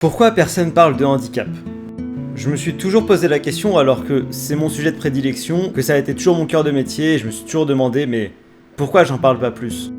Pourquoi personne parle de handicap? Je me suis toujours posé la question alors que c'est mon sujet de prédilection, que ça a été toujours mon cœur de métier et je me suis toujours demandé mais pourquoi j'en parle pas plus?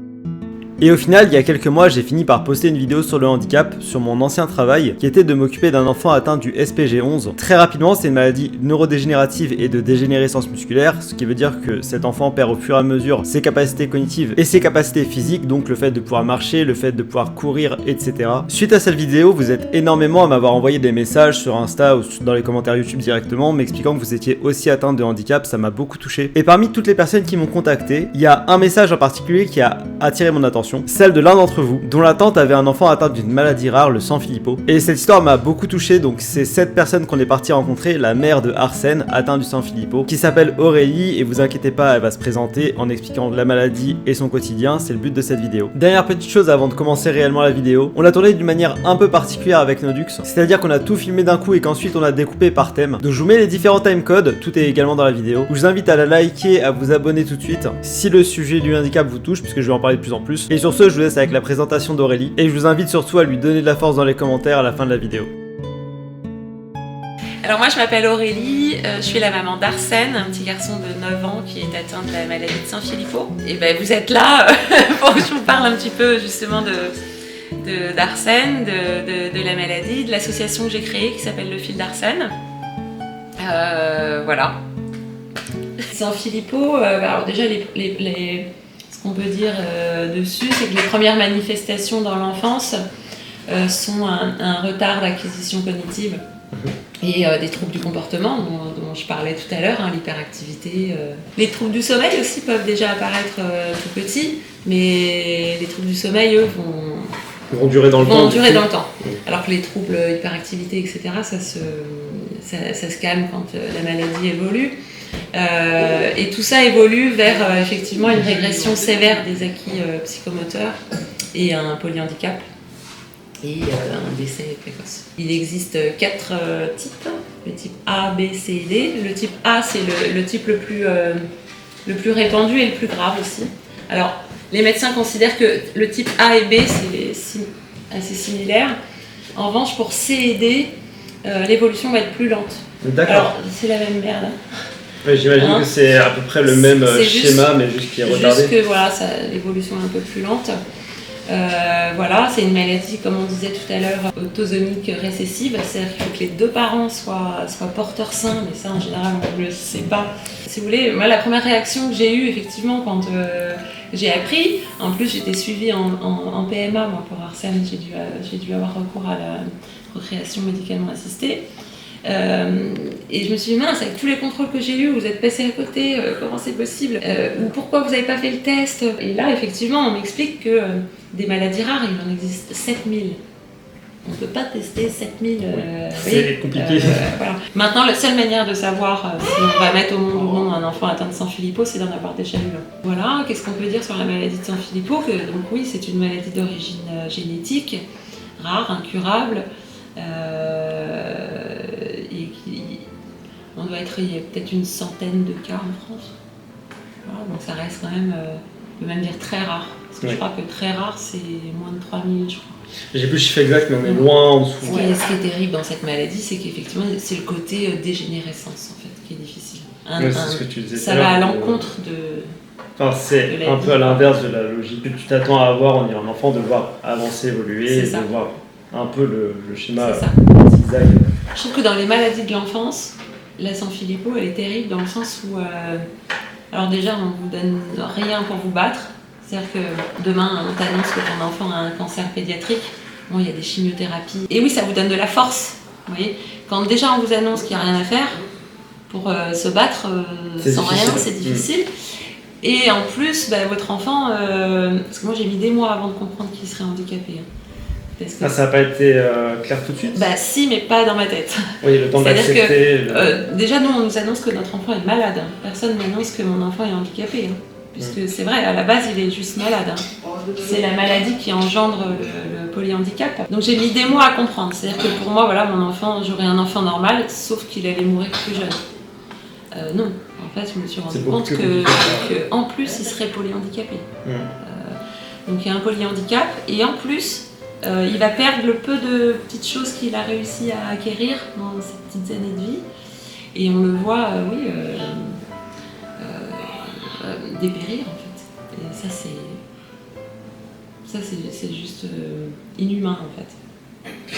Et au final, il y a quelques mois, j'ai fini par poster une vidéo sur le handicap, sur mon ancien travail, qui était de m'occuper d'un enfant atteint du SPG11. Très rapidement, c'est une maladie neurodégénérative et de dégénérescence musculaire, ce qui veut dire que cet enfant perd au fur et à mesure ses capacités cognitives et ses capacités physiques, donc le fait de pouvoir marcher, le fait de pouvoir courir, etc. Suite à cette vidéo, vous êtes énormément à m'avoir envoyé des messages sur Insta ou dans les commentaires YouTube directement, m'expliquant que vous étiez aussi atteint de handicap, ça m'a beaucoup touché. Et parmi toutes les personnes qui m'ont contacté, il y a un message en particulier qui a attiré mon attention. Celle de l'un d'entre vous, dont la tante avait un enfant atteint d'une maladie rare, le Sanfilippo. Et cette histoire m'a beaucoup touché, donc c'est cette personne qu'on est parti rencontrer, la mère de Arsène, atteint du Sanfilippo, qui s'appelle Aurélie, et vous inquiétez pas, elle va se présenter en expliquant la maladie et son quotidien, c'est le but de cette vidéo. Dernière petite chose avant de commencer réellement la vidéo, on l'a tournée d'une manière un peu particulière avec Nodux, c'est-à-dire qu'on a tout filmé d'un coup et qu'ensuite on a découpé par thème. Donc je vous mets les différents timecodes, tout est également dans la vidéo. Je vous invite à la liker, à vous abonner tout de suite, si le sujet du handicap vous touche, puisque je vais en parler de plus en plus. Et sur ce, je vous laisse avec la présentation d'Aurélie et je vous invite surtout à lui donner de la force dans les commentaires à la fin de la vidéo. Alors moi je m'appelle Aurélie, je suis la maman d'Arsène, un petit garçon de 9 ans qui est atteint de la maladie de Sanfilippo. Et ben vous êtes là pour que je vous parle un petit peu justement d'Arsène, de la maladie, de l'association que j'ai créée qui s'appelle Le Fil d'Arsène. Voilà. Sanfilippo, alors déjà ce qu'on peut dire dessus, c'est que les premières manifestations dans l'enfance sont un retard d'acquisition cognitive et des troubles du comportement dont je parlais tout à l'heure, l'hyperactivité. Les troubles du sommeil aussi peuvent déjà apparaître tout petits, mais les troubles du sommeil, eux, vont durer dans le temps. Alors que les troubles hyperactivité, etc., ça se calme quand la maladie évolue. Et tout ça évolue vers effectivement une régression sévère des acquis psychomoteurs et un polyhandicap et un décès précoce. Il existe 4 types, le type A, B, C et D. Le type A, c'est le type le plus répandu et le plus grave aussi. Alors, les médecins considèrent que le type A et B, c'est assez similaire. En revanche, pour C et D, l'évolution va être plus lente. D'accord. Alors, c'est la même merde. Ouais, j'imagine que c'est à peu près le même schéma, mais juste qui est retardé. Juste que voilà, l'évolution est un peu plus lente. Voilà, c'est une maladie, comme on disait tout à l'heure, autosomique récessive, c'est-à-dire qu'il faut que les deux parents soient porteurs sains, mais ça en général on ne le sait pas. Si vous voulez, moi la première réaction que j'ai eue effectivement quand j'ai appris, en plus j'étais suivie en PMA, moi pour Arsène j'ai dû avoir recours à la procréation médicalement assistée. Et je me suis dit mince, avec tous les contrôles que j'ai eus, vous êtes passé à côté, comment c'est possible, ou pourquoi vous n'avez pas fait le test. Et là effectivement on m'explique que des maladies rares il en existe 7000. On ne peut pas tester 7000. C'est compliqué. Voilà. Maintenant la seule manière de savoir si on va mettre au monde ou non un enfant atteint de Sanfilippo, c'est d'en avoir déjà eu. Voilà, qu'est-ce qu'on peut dire sur la maladie de Sanfilippo? Donc oui, c'est une maladie d'origine génétique, rare, incurable. On doit être, il y a peut-être une centaine de cas en France. Voilà, donc ça reste quand même, on peut même dire très rare. Parce que je crois que très rare, c'est moins de 3000, je crois. J'ai plus le chiffre exact, mais on est loin en dessous. Ce qui est terrible dans cette maladie, c'est qu'effectivement, c'est le côté dégénérescence, en fait, qui est difficile. C'est ce que tu disais. Ça va à l'encontre de... Enfin, c'est un peu à l'inverse de la logique que tu t'attends à avoir en ayant un enfant, de voir avancer, évoluer, de voir un peu le schéma zigzag. Je trouve que dans les maladies de l'enfance, la Sanfilippo, elle est terrible dans le sens où, alors déjà, on ne vous donne rien pour vous battre. C'est-à-dire que demain, on t'annonce que ton enfant a un cancer pédiatrique. Bon, il y a des chimiothérapies. Et oui, ça vous donne de la force. Vous voyez, quand déjà on vous annonce qu'il n'y a rien à faire, pour se battre sans rien, c'est difficile. Et en plus, votre enfant, parce que moi j'ai mis des mois avant de comprendre qu'il serait handicapé. Parce que ça n'a pas été clair tout de suite? Si, mais pas dans ma tête. Oui, le temps d'accepter. Déjà, nous, on nous annonce que notre enfant est malade. Personne ne m'annonce que mon enfant est handicapé. Puisque c'est vrai, à la base, il est juste malade. C'est la maladie qui engendre le polyhandicap. Donc j'ai mis des mois à comprendre. C'est-à-dire que pour moi, voilà, mon enfant, j'aurais un enfant normal, sauf qu'il allait mourir plus jeune. Non, en fait, je me suis rendu compte que en plus, il serait polyhandicapé. Donc il y a un polyhandicap, et en plus, Il va perdre le peu de petites choses qu'il a réussi à acquérir dans ces petites années de vie. Et on le voit, dépérir en fait. Et ça c'est juste inhumain en fait.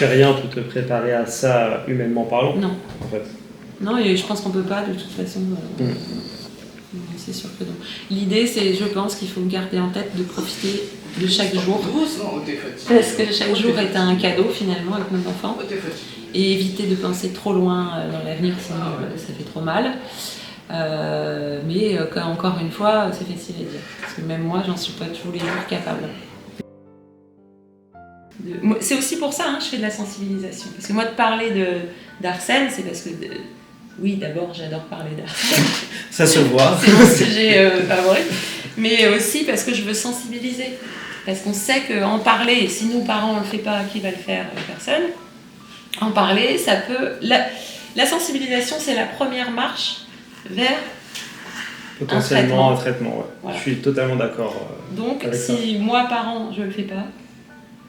Rien pour te préparer à ça humainement parlant. Non. En fait. Non, et je pense qu'on peut pas de toute façon. C'est sûr que non. L'idée, c'est, je pense qu'il faut garder en tête de profiter de chaque jour. Parce que chaque jour est un cadeau finalement avec nos enfants. Et éviter de penser trop loin dans l'avenir, sinon ça fait trop mal. Mais encore une fois, c'est facile à dire. Parce que même moi, j'en suis pas tous les jours capable. C'est aussi pour ça que je fais de la sensibilisation. Parce que moi, de parler d'Arsène, c'est parce que... Oui, d'abord, j'adore parler d'Arsène. Ça se voit. C'est mon sujet favori. Mais aussi parce que je veux sensibiliser. Parce qu'on sait qu'en parler, et si nous, parents, on ne le fait pas, qui va le faire? Personne. En parler, ça peut... La sensibilisation, c'est la première marche vers potentiellement un traitement. Ouais. Voilà. Je suis totalement d'accord. Donc, si moi, parent, je ne le fais pas,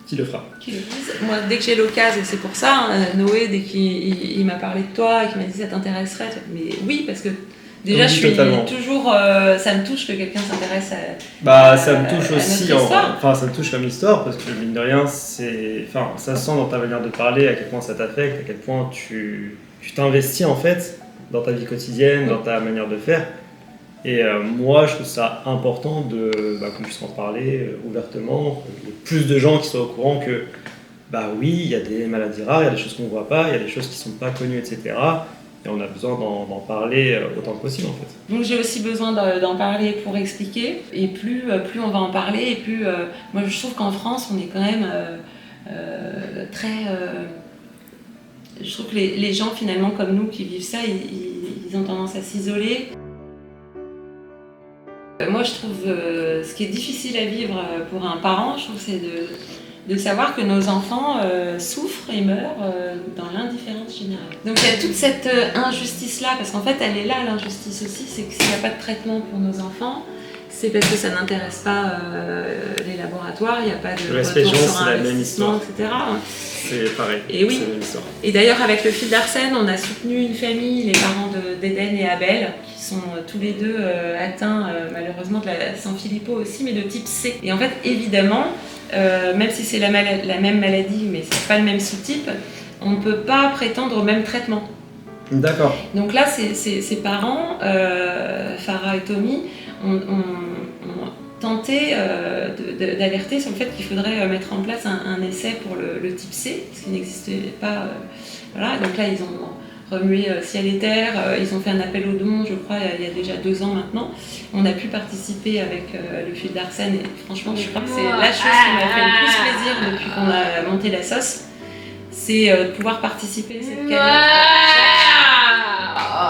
qui le fera? Qui le dise. Moi, dès que j'ai l'occasion, et c'est pour ça, Noé, dès qu'il m'a parlé de toi et qu'il m'a dit ça t'intéresserait, mais oui, parce que déjà, oui, je suis totalement. Toujours, ça me touche que quelqu'un s'intéresse ça me touche aussi, ça me touche comme histoire, parce que mine de rien, ça sent dans ta manière de parler à quel point ça t'affecte, à quel point tu t'investis en fait dans ta vie quotidienne, dans ta manière de faire. Et moi, je trouve ça important qu'on puisse en parler ouvertement, qu'il y ait plus de gens qui soient au courant que, oui, il y a des maladies rares, il y a des choses qu'on ne voit pas, il y a des choses qui ne sont pas connues, etc. Et on a besoin d'en parler autant que possible, en fait. Donc j'ai aussi besoin d'en parler pour expliquer, et plus on va en parler, et plus... moi, je trouve qu'en France, on est quand même très... je trouve que les gens, finalement, comme nous, qui vivent ça, ils ont tendance à s'isoler. Moi, je trouve ce qui est difficile à vivre pour un parent, je trouve, c'est de savoir que nos enfants souffrent et meurent dans l'indifférence générale. Donc il y a toute cette injustice-là, parce qu'en fait, elle est là, l'injustice aussi, c'est que s'il n'y a pas de traitement pour nos enfants, c'est parce que ça n'intéresse pas les laboratoires, il n'y a pas de retour sur investissement, etc. C'est pareil, et oui. C'est la même histoire. Et d'ailleurs, avec le fil d'Arsène, on a soutenu une famille, les parents d'Eden et Abel, qui sont tous les deux atteints malheureusement de la Sanfilippo aussi, mais de type C. Et en fait, évidemment, même si c'est la même maladie, mais c'est pas le même sous-type, on ne peut pas prétendre au même traitement. D'accord. Donc là, ces parents, Farah et Tommy, ont tenté d'alerter sur le fait qu'il faudrait mettre en place un essai pour le type C, ce qui n'existait pas. Voilà. Donc là, ils ont remué ciel et terre, ils ont fait un appel aux dons, je crois, il y a déjà 2 ans maintenant. On a pu participer avec le fil d'Arsène, et franchement, je crois que c'est la chose qui m'a fait le plus plaisir depuis qu'on a monté la sauce, c'est de pouvoir participer à cette cagnotte.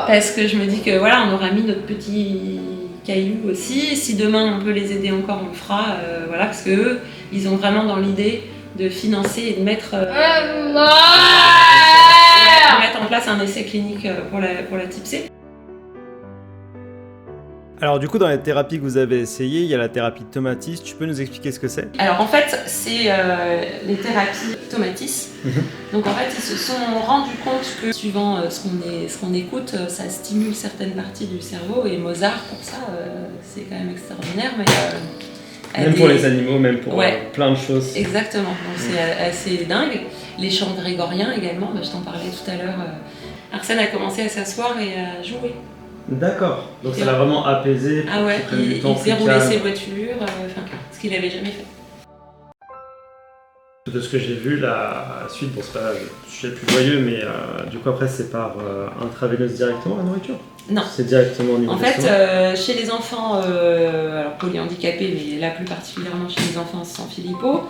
Parce que je me dis que voilà, on aura mis notre petit caillou aussi. Si demain on peut les aider encore, on le fera. Voilà, parce que eux, ils ont vraiment dans l'idée de financer et de mettre en place un essai clinique pour la type C. Alors du coup, dans les thérapies que vous avez essayées, il y a la thérapie Tomatis. Tu peux nous expliquer ce que c'est? Alors en fait, c'est les thérapies Tomatis. Donc en fait, ils se sont rendus compte que suivant ce qu'on écoute, ça stimule certaines parties du cerveau. Et Mozart, pour ça, c'est quand même extraordinaire. Mais, même pour les animaux, même pour plein de choses. Exactement, donc c'est assez dingue. Les chants grégoriens également, je t'en parlais tout à l'heure. Arsène a commencé à s'asseoir et à jouer. D'accord, donc ça l'a vraiment apaisé. Ah ouais, il faisait rouler ses voitures, ce qu'il n'avait jamais fait. De ce que j'ai vu, la suite, bon, c'est pas le sujet le plus joyeux, mais du coup après c'est par intraveineuse directement la nourriture? Non. C'est directement au niveau en fait, chez les enfants alors polyhandicapés, mais là plus particulièrement chez les enfants sans Sanfilippo,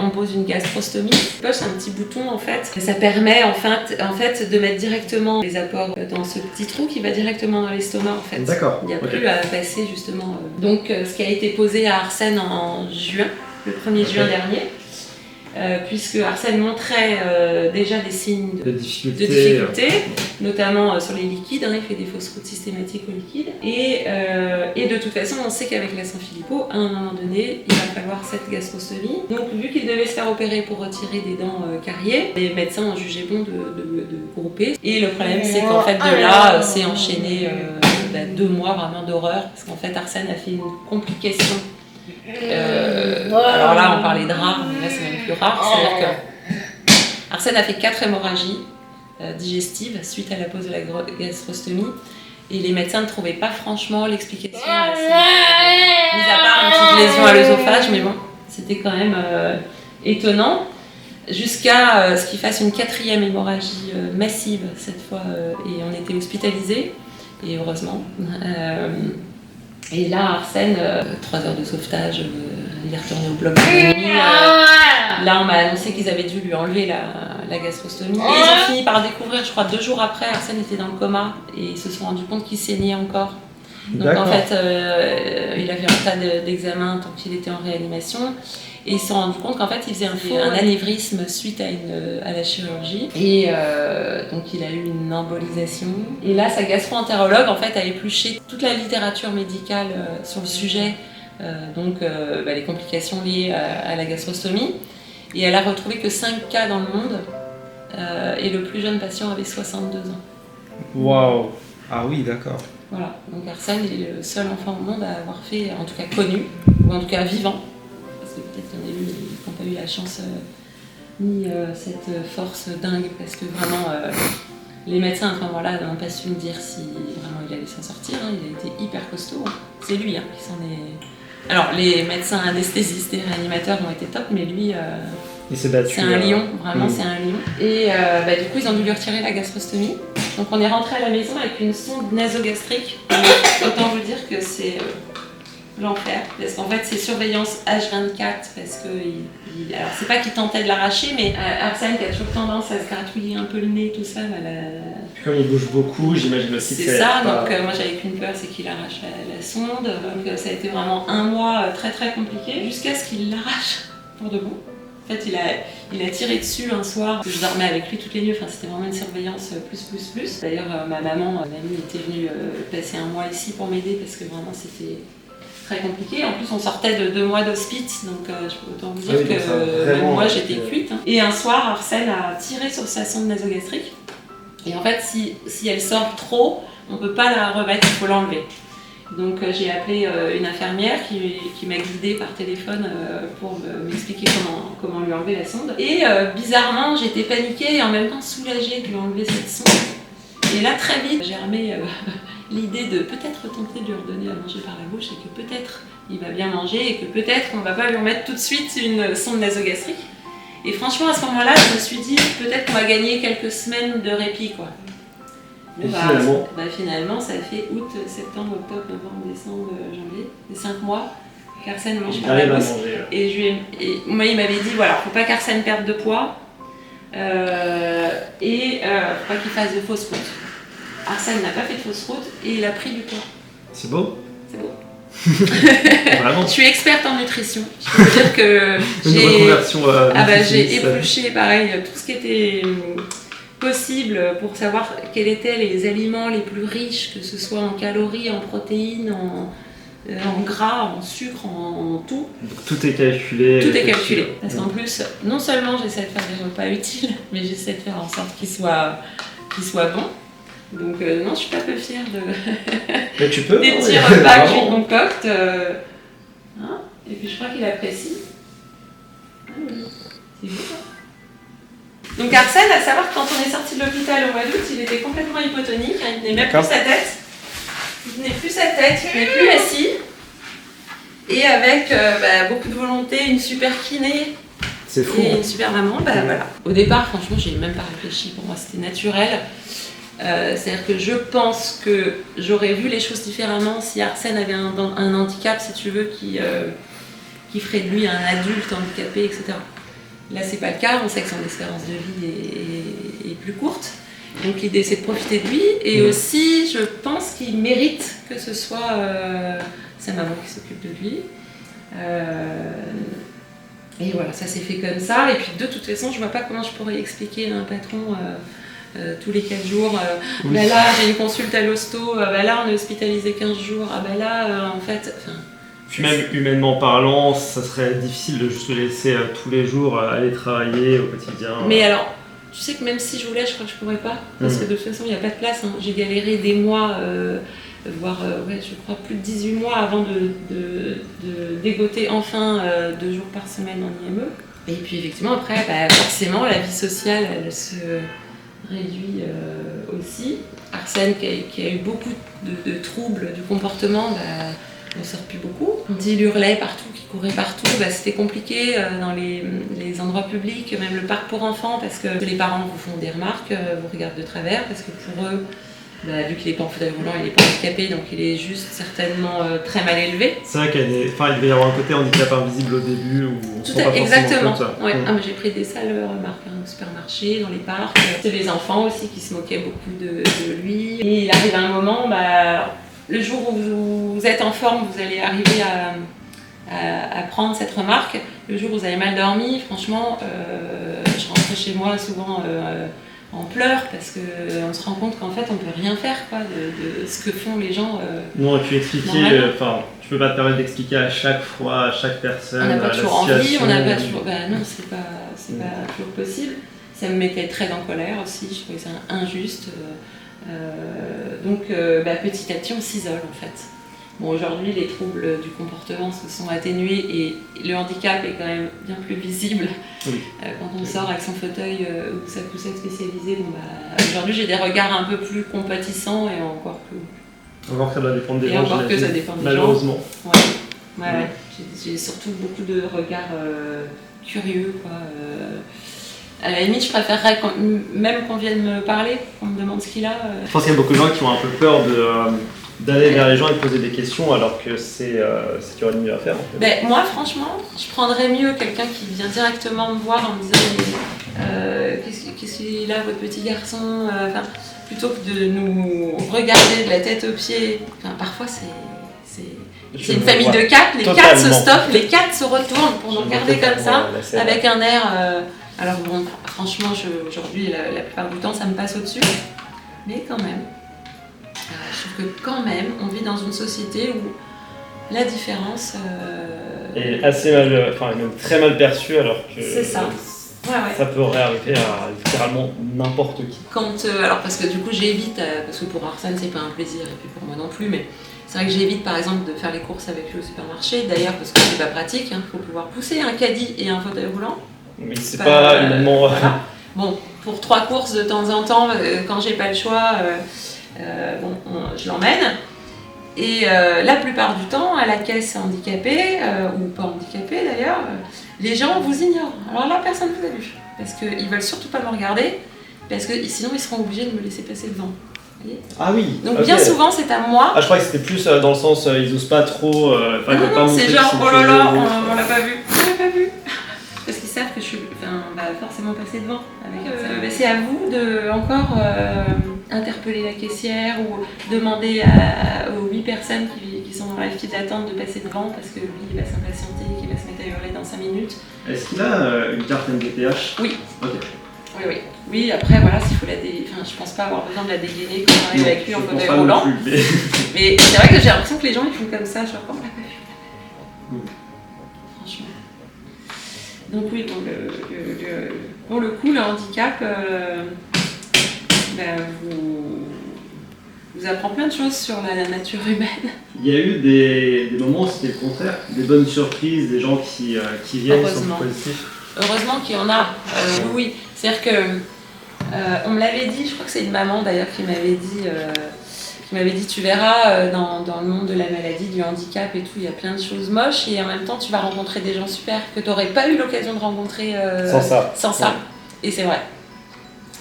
on pose une gastrostomie. C'est un petit bouton en fait. Ça permet en fait de mettre directement les apports dans ce petit trou qui va directement dans l'estomac en fait. D'accord. Il n'y a plus à passer justement. Donc ce qui a été posé à Arsène en juin, le 1er juin dernier. puisque Arsène montrait déjà des signes de difficulté, difficulté, notamment sur les liquides, il fait des fausses routes systématiques aux liquides. Et de toute façon, on sait qu'avec la Sanfilippo, à un moment donné, il va falloir cette gastrostomie. Donc vu qu'il devait se faire opérer pour retirer des dents cariées, les médecins ont jugé bon de grouper. Et le problème, c'est qu'en fait, de là, c'est enchaîné 2 mois vraiment d'horreur, parce qu'en fait, Arsène a fait une complication. Alors là, on parlait de rare, mais là, c'est même plus rare. C'est-à-dire que Arsène a fait 4 hémorragies digestives suite à la pose de la gastrostomie. Et les médecins ne trouvaient pas franchement l'explication assez, mis à part une petite lésion à l'œsophage, mais bon, c'était quand même étonnant. Jusqu'à ce qu'il fasse une 4e hémorragie massive cette fois, et on était hospitalisés, et heureusement. Et là, Arsène, 3 heures de sauvetage, il est retourné au bloc de nuit. Là, on m'a annoncé qu'ils avaient dû lui enlever la gastrostomie. Et ils ont fini par découvrir, je crois 2 jours après, Arsène était dans le coma et ils se sont rendus compte qu'il saignait encore. Donc en fait, il a fait un tas d'examens tant qu'il était en réanimation. Et ils se sont rendus compte qu'en fait, il faisait un anévrisme suite à la chirurgie. Et donc, il a eu une embolisation. Et là, sa gastro-entérologue, en fait, a épluché toute la littérature médicale sur le sujet, les complications liées à la gastrostomie. Et elle a retrouvé que 5 cas dans le monde. Et le plus jeune patient avait 62 ans. Waouh! Ah oui, d'accord. Voilà. Donc, Arsène est le seul enfant au monde à avoir fait, en tout cas connu, ou en tout cas vivant. Peut-être qu'il y en a eu qui n'ont pas eu la chance ni cette force dingue, parce que vraiment les médecins à ce moment-là n'ont pas su me dire si vraiment il allait s'en sortir. Il a été hyper costaud. C'est lui qui s'en est. Alors les médecins anesthésistes et réanimateurs ont été top, mais lui il s'est battu, c'est un lion, vraiment c'est un lion. Et du coup ils ont dû lui retirer la gastrostomie. Donc on est rentré à la maison avec une sonde nasogastrique. Autant vous dire que c'est l'enfer, parce qu'en fait c'est surveillance H24, parce que alors c'est pas qu'il tentait de l'arracher, mais Arsène qui a toujours tendance à se gratouiller un peu le nez, tout ça, comme il bouge beaucoup, j'imagine aussi que c'est ça, donc moi j'avais qu'une peur, c'est qu'il arrache la sonde, donc ça a été vraiment un mois très très compliqué, jusqu'à ce qu'il l'arrache pour de bon. En fait il a tiré dessus un soir, je dormais avec lui toutes les nuits, enfin c'était vraiment une surveillance plus. D'ailleurs ma maman, mamie était venue passer un mois ici pour m'aider, parce que vraiment c'était très compliqué. En plus, on sortait de 2 mois d'hospice, donc je peux autant vous dire que même moi j'étais cuite. Et un soir, Arsène a tiré sur sa sonde nasogastrique. Et en fait, si elle sort trop, on ne peut pas la remettre, il faut l'enlever. Donc j'ai appelé une infirmière qui m'a guidée par téléphone pour m'expliquer comment lui enlever la sonde. Et bizarrement, j'étais paniquée et en même temps soulagée de lui enlever cette sonde. Et là, très vite, j'ai remis l'idée de peut-être tenter de lui redonner à manger par la bouche, et que peut-être il va bien manger, et que peut-être on ne va pas lui remettre tout de suite une sonde nasogastrique. Et franchement, à ce moment-là, je me suis dit peut-être qu'on va gagner quelques semaines de répit, quoi. Et finalement, ça fait août, septembre, octobre, novembre, décembre, janvier, les 5 mois qu'Arsène mange par la bouche. Et moi, il m'avait dit voilà, faut pas qu'Arsène perde de poids, faut pas qu'il fasse de fausses routes. Arsène n'a pas fait de fausse route et il a pris du poids. C'est beau? C'est beau. Vraiment. Je suis experte en nutrition. Je peux dire que j'ai épluché pareil tout ce qui était possible pour savoir quels étaient les aliments les plus riches, que ce soit en calories, en protéines, en gras, en sucre, en tout. Donc tout est calculé. Tout est calculé. Parce qu'en plus, non seulement j'essaie de faire des repas utiles, mais j'essaie de faire en sorte qu'ils soient bons. Donc non, je suis pas peu fière mais tu peux, des petits repas que je concocte. Et puis je crois qu'il apprécie. C'est beau ça. Donc Arsène, à savoir que quand on est sorti de l'hôpital au mois d'août, il était complètement hypotonique, il tenait même plus sa tête. Il tenait plus sa tête, il tenait plus assis. Et avec beaucoup de volonté, une super kiné. C'est fou. Et une super maman, voilà. Au départ, franchement, j'ai même pas réfléchi, pour moi c'était naturel. C'est-à-dire que je pense que j'aurais vu les choses différemment si Arsène avait un handicap, si tu veux, qui ferait de lui un adulte handicapé, etc. Là, c'est pas le cas, on sait que son espérance de vie est plus courte. Donc l'idée, c'est de profiter de lui. Et aussi, je pense qu'il mérite que ce soit sa maman qui s'occupe de lui. Et voilà, ça s'est fait comme ça. Et puis de toute façon, je vois pas comment je pourrais expliquer à un patron tous les 4 jours. Oui. Bah là, j'ai une consulte à l'hosto. Bah là, on est hospitalisé 15 jours. Ah bah là, en fait. Puis même humainement parlant, ça serait difficile de juste le laisser tous les jours aller travailler au quotidien. Mais alors, tu sais que même si je voulais, je crois que je pourrais pas. Parce que de toute façon, il n'y a pas de place. Hein. J'ai galéré des mois, voire je crois plus de 18 mois avant de dégoter enfin 2 jours par semaine en IME. Et puis effectivement, après, forcément, la vie sociale, elle se réduit aussi. Arsène, qui a eu beaucoup de troubles du comportement, on sort plus beaucoup. Quand il hurlait partout, qu'il courait partout, c'était compliqué dans les endroits publics, même le parc pour enfants, parce que les parents vous font des remarques, vous regardent de travers, parce que pour eux, vu qu'il n'est pas en fauteuil roulant, il n'est pas handicapé, donc il est juste certainement très mal élevé. C'est vrai qu'il devait y avoir un côté handicap invisible au début où on se rend pas exactement. Compte. Ouais. Ah, mais j'ai pris des sales remarques au supermarché, dans les parcs. C'est les enfants aussi qui se moquaient beaucoup de lui. Et il arrive un moment, le jour où vous êtes en forme, vous allez arriver à prendre cette remarque. Le jour où vous avez mal dormi, franchement, je rentrais chez moi souvent en pleurs parce qu'on se rend compte qu'en fait on peut rien faire de ce que font les gens. Non, et puis expliquer, tu peux pas te permettre d'expliquer à chaque fois, à chaque personne. On n'a pas toujours envie, on n'a pas toujours. Non, c'est pas Mm. toujours possible. Ça me mettait très en colère aussi, je trouvais ça injuste. Donc petit à petit on s'isole en fait. Bon, aujourd'hui les troubles du comportement se sont atténués et le handicap est quand même bien plus visible. Oui. Quand on sort avec son fauteuil ou sa poussette spécialisée, aujourd'hui j'ai des regards un peu plus compatissants et encore que... Encore que ça doit dépendre des gens, encore que ça dépend des malheureusement. gens. Ouais. J'ai surtout beaucoup de regards curieux, quoi. À la limite, je préférerais même qu'on vienne me parler, qu'on me demande ce qu'il a. Je pense qu'il y a beaucoup de gens qui ont un peu peur d'aller vers les gens et de poser des questions alors que c'est ce qu'il y aurait de mieux à faire. En fait. Moi, franchement, je prendrais mieux quelqu'un qui vient directement me voir en me disant qu'est-ce qu'il a, votre petit garçon plutôt que de nous regarder de la tête aux pieds. Parfois, c'est une famille de 4, les 4 se stoppent, les 4 se retournent pour nous regarder comme ça, avec un air... Alors bon, franchement, aujourd'hui, la plupart du temps, ça me passe au-dessus. Mais quand même, je trouve que quand même, on vit dans une société où la différence... est assez mal, même très mal perçue alors que... C'est ça. Ça peut arriver à littéralement n'importe qui. Alors parce que du coup, j'évite, parce que pour Arsène, c'est pas un plaisir, et puis pour moi non plus, mais... C'est vrai que j'évite par exemple de faire les courses avec lui au supermarché, d'ailleurs parce que c'est pas pratique, il faut pouvoir pousser un caddie et un fauteuil roulant. Oui, c'est pas humainement. Voilà. Bon, pour 3 courses de temps en temps, quand j'ai pas le choix, je l'emmène. Et la plupart du temps, à la caisse handicapée, ou pas handicapée d'ailleurs, les gens vous ignorent. Alors là, personne ne vous a vu, parce qu'ils veulent surtout pas me regarder, parce que sinon ils seront obligés de me laisser passer devant. Ah oui. Donc bien souvent c'est à moi. Ah, je crois que c'était plus dans le sens ils osent pas trop. Non, c'est genre oh là là, on l'a pas vu. On l'a pas vu. Parce qu'ils savent que je suis forcément passer devant. C'est à vous de encore interpeller la caissière ou demander aux 8 personnes qui sont dans la file d'attente de passer devant parce que lui il va s'impatienter et qu'il va se mettre à hurler dans 5 minutes. Est-ce qu'il a une carte MDPH ? Oui. Ok. Oui, après, voilà, s'il faut je pense pas avoir besoin de la dégainer quand on arrive avec lui en fauteuil roulant. Mais c'est vrai que j'ai l'impression que les gens ils font comme ça, genre, on l'a pas vu. Franchement. Donc oui, pour le coup, le handicap vous apprend plein de choses sur la nature humaine. Il y a eu des moments où c'était le contraire, des bonnes surprises, des gens qui viennent qui sont positifs. Heureusement qu'il y en a, oui. C'est-à-dire que on me l'avait dit, je crois que c'est une maman d'ailleurs qui m'avait dit tu verras dans le monde de la maladie, du handicap et tout, il y a plein de choses moches et en même temps tu vas rencontrer des gens super que tu n'aurais pas eu l'occasion de rencontrer sans ça. Ouais. Et c'est vrai.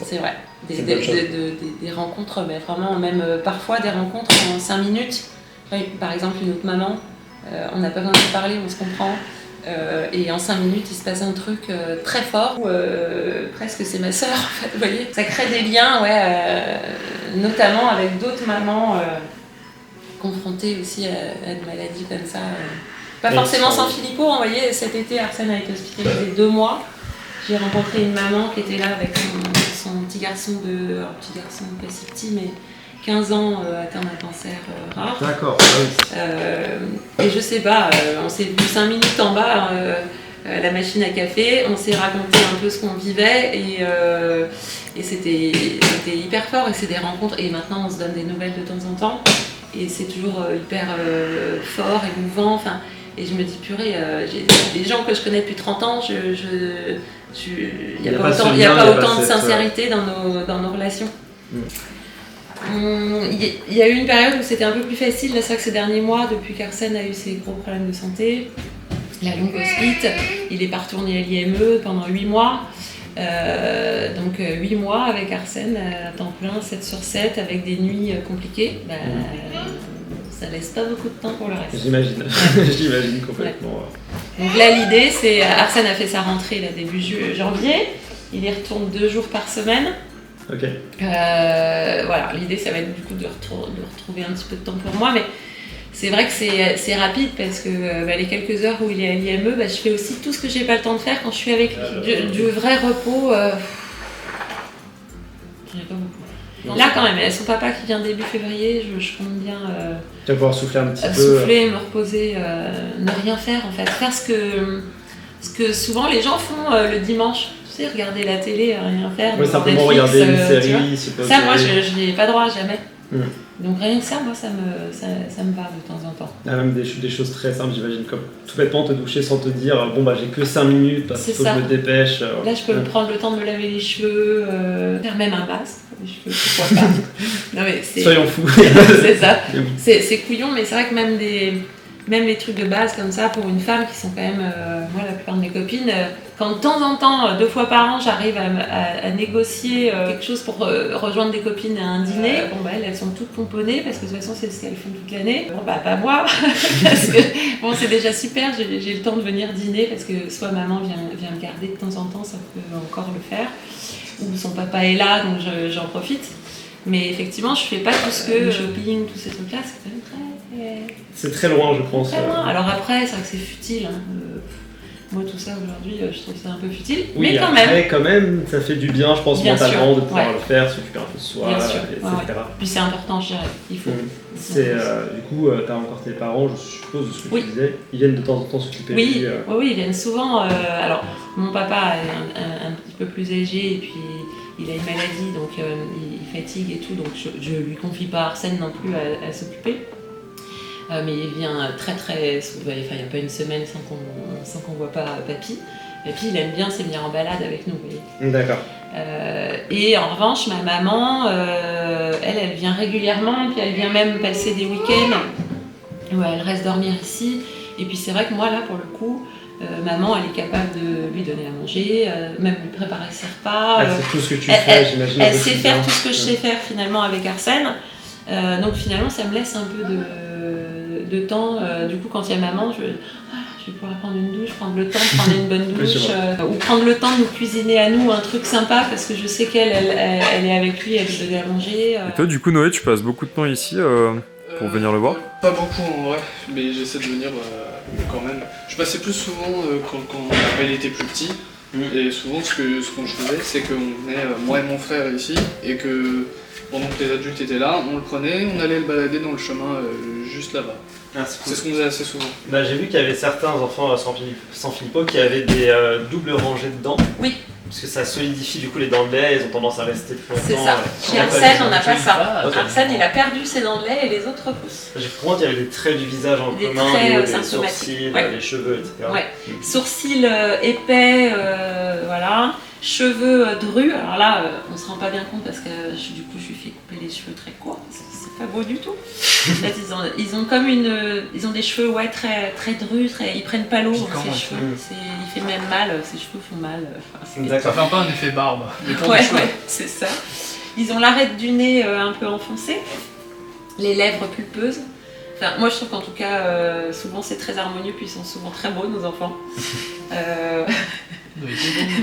C'est vrai. Des rencontres, mais vraiment même parfois des rencontres en 5 minutes. Par exemple une autre maman, on n'a pas besoin de parler, on se comprend. Et en 5 minutes, il se passe un truc très fort où presque c'est ma sœur, en fait, vous voyez. Ça crée des liens, notamment avec d'autres mamans confrontées aussi à une maladie comme ça. Pas forcément sans Philippot, vous voyez, cet été Arsène a été hospitalisé 2 mois. J'ai rencontré une maman qui était là avec son petit garçon petit garçon pas si petit, mais 15 ans atteint d'un cancer rare. D'accord. Et je sais pas, on s'est vu 5 minutes en bas à la machine à café, on s'est raconté un peu ce qu'on vivait et c'était hyper fort et c'est des rencontres et maintenant on se donne des nouvelles de temps en temps et c'est toujours hyper fort, émouvant. Enfin, et je me dis purée, j'ai des gens que je connais depuis 30 ans, il n'y a pas autant de sincérité dans nos relations. Il y a eu une période où c'était un peu plus facile, là c'est vrai que ces derniers mois, depuis qu'Arsène a eu ses gros problèmes de santé, la longue hospite, il n'est pas retourné à l'IME pendant 8 mois. Donc 8 mois avec Arsène à temps plein, 7 sur 7, avec des nuits compliquées. Ça laisse pas beaucoup de temps pour le reste. J'imagine, j'imagine complètement. Ouais. Donc là l'idée c'est, Arsène a fait sa rentrée là, début janvier, il y retourne 2 jours par semaine. Ok. Voilà, l'idée ça va être du coup de retrouver un petit peu de temps pour moi, mais c'est vrai que c'est rapide parce que les quelques heures où il est à l'IME, je fais aussi tout ce que j'ai pas le temps de faire quand je suis avec du vrai repos. J'en ai pas beaucoup. Là quand même, son papa qui vient début février, je compte bien tu vas pouvoir souffler un petit peu. Souffler, me reposer, ne rien faire en fait. Faire ce que souvent les gens font le dimanche. Tu sais, regarder la télé, rien faire. Oui, simplement Netflix, regarder une série. Ça, moi, je n'y ai pas droit, jamais. Donc rien que ça, moi, ça me va de temps en temps. Ah, même des choses très simples, j'imagine, comme tout bêtement te doucher sans te dire j'ai que 5 minutes parce qu'il faut que je me dépêche. Là, je peux me prendre le temps de me laver les cheveux, faire même un masque pour les cheveux, pourquoi pas. Non, mais soyons fous. C'est ça. C'est couillon, mais c'est vrai que même les trucs de base comme ça, pour une femme qui sont quand même, moi la plupart de mes copines, quand de temps en temps, 2 fois par an, j'arrive à négocier quelque chose pour rejoindre des copines à un dîner, elles sont toutes pomponnées parce que de toute façon c'est ce qu'elles font toute l'année. Pas moi, parce que c'est déjà super, j'ai le temps de venir dîner parce que soit maman vient me garder de temps en temps, ça peut encore le faire, ou son papa est là donc j'en profite. Mais effectivement, je fais pas tout ce que shopping, tous ces trucs-là, c'est quand même très... C'est très loin, je pense. Très loin. Alors après, c'est vrai que c'est futile. Moi, tout ça aujourd'hui, je trouve ça un peu futile. Oui, mais quand même, ça fait du bien, je pense, mentalement, de pouvoir le faire, s'occuper un peu de soi, etc. Puis c'est important, je dirais. Il faut. Du coup, tu as encore tes parents, je suppose, de ce que tu disais. Ils viennent de temps en temps s'occuper de lui. Oui, ils viennent souvent. Alors, mon papa est un petit peu plus âgé et puis il a une maladie, donc il fatigue et tout, donc je lui confie pas Arsène non plus à s'occuper. Mais il vient très souvent, il n'y a pas une semaine sans qu'on voit pas Papy. Papy, il aime bien, c'est venir en balade avec nous, vous voyez. D'accord. Et en revanche, ma maman, elle vient régulièrement, puis elle vient même passer des week-ends où elle reste dormir ici. Et puis c'est vrai que moi, là, pour le coup, maman, elle est capable de lui donner à manger, même lui préparer ses repas. C'est tout ce que tu fais, j'imagine. Elle sait faire tout ce que je sais faire finalement avec Arsène. Donc finalement, ça me laisse un peu de temps. Du coup, quand il y a maman, je vais pouvoir prendre une douche, prendre le temps de prendre une bonne douche, ou prendre le temps de nous cuisiner à nous un truc sympa, parce que je sais qu'elle est avec lui, elle lui donne à manger. Et toi, du coup, Noé, tu passes beaucoup de temps ici pour venir le voir? Pas beaucoup en vrai, mais j'essaie de venir quand même. Je passais plus souvent quand il était plus petit, et souvent ce que je faisais, c'est qu'on venait, moi et mon frère ici, et que pendant que les adultes étaient là, on le prenait, on allait le balader dans le chemin juste là-bas. Ah, c'est ce qu'on faisait assez souvent. J'ai vu qu'il y avait certains enfants sans Philippot qui avaient des doubles rangées de dents. Oui. Parce que ça solidifie du coup les dents de lait, ils ont tendance à rester plus longtemps. C'est ça. Chez Arsène, on n'a pas ça. Arsène, il a perdu ses dents de lait et les autres repoussent. J'ai cru qu'il y avait des traits du visage en commun, les sourcils, les cheveux, etc. Ouais. Sourcils épais, voilà. Cheveux drus. Alors là, on se rend pas bien compte parce que du coup, je lui fais couper les cheveux très courts. C'est pas beau du tout. Là, ils ont comme ils ont des cheveux très drus, ils prennent pas l'eau ces cheveux. Il fait même mal, ses cheveux font mal. Ça fait un peu un effet barbe. Ouais, c'est ça. Ils ont l'arête du nez un peu enfoncée, les lèvres pulpeuses. Enfin, moi je trouve qu'en tout cas, souvent c'est très harmonieux, puis ils sont souvent très beaux nos enfants.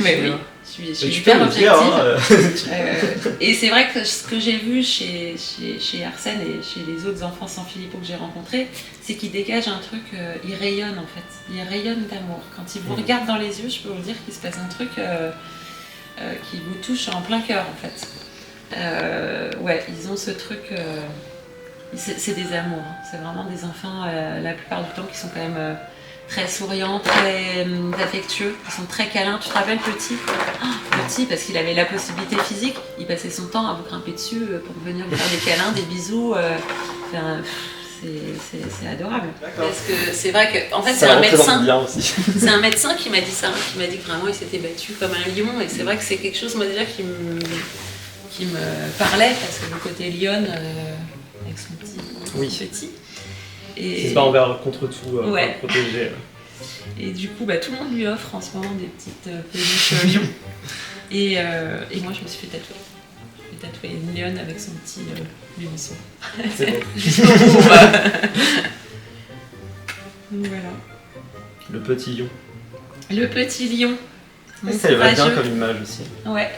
Mais oui, je suis Tu hyper peux le objective. dire, hein. Et c'est vrai que ce que j'ai vu chez Arsène et chez les autres enfants sans Filippo que j'ai rencontrés, c'est qu'il dégage un truc, il rayonne en fait. Il rayonne d'amour. Quand il vous regarde dans les yeux, je peux vous dire qu'il se passe un truc qui vous touche en plein cœur en fait. Ouais, ils ont ce truc. C'est des amours. Hein. C'est vraiment des enfants la plupart du temps qui sont quand même très souriants, très affectueux, qui sont très câlins. Tu te rappelles petit parce qu'il avait la possibilité physique, il passait son temps à vous grimper dessus pour venir vous faire des câlins, des bisous. Enfin, c'est adorable. Parce que c'est vrai que en fait c'est un médecin. C'est un médecin qui m'a dit ça, qui m'a dit que vraiment il s'était battu comme un lion et c'est vrai que c'est quelque chose moi déjà qui me parlait parce que le côté lionne avec son petit. Et... Il se bat envers contre tout pour protéger. Et du coup, tout le monde lui offre en ce moment des petites peluches lion. Et moi, je me suis fait tatouer. J'ai tatoué une lionne avec son petit lionceau. C'est bon. Jusqu'au bout. Donc voilà. Le petit lion. Le petit lion. Ça va bien comme image aussi. Ouais.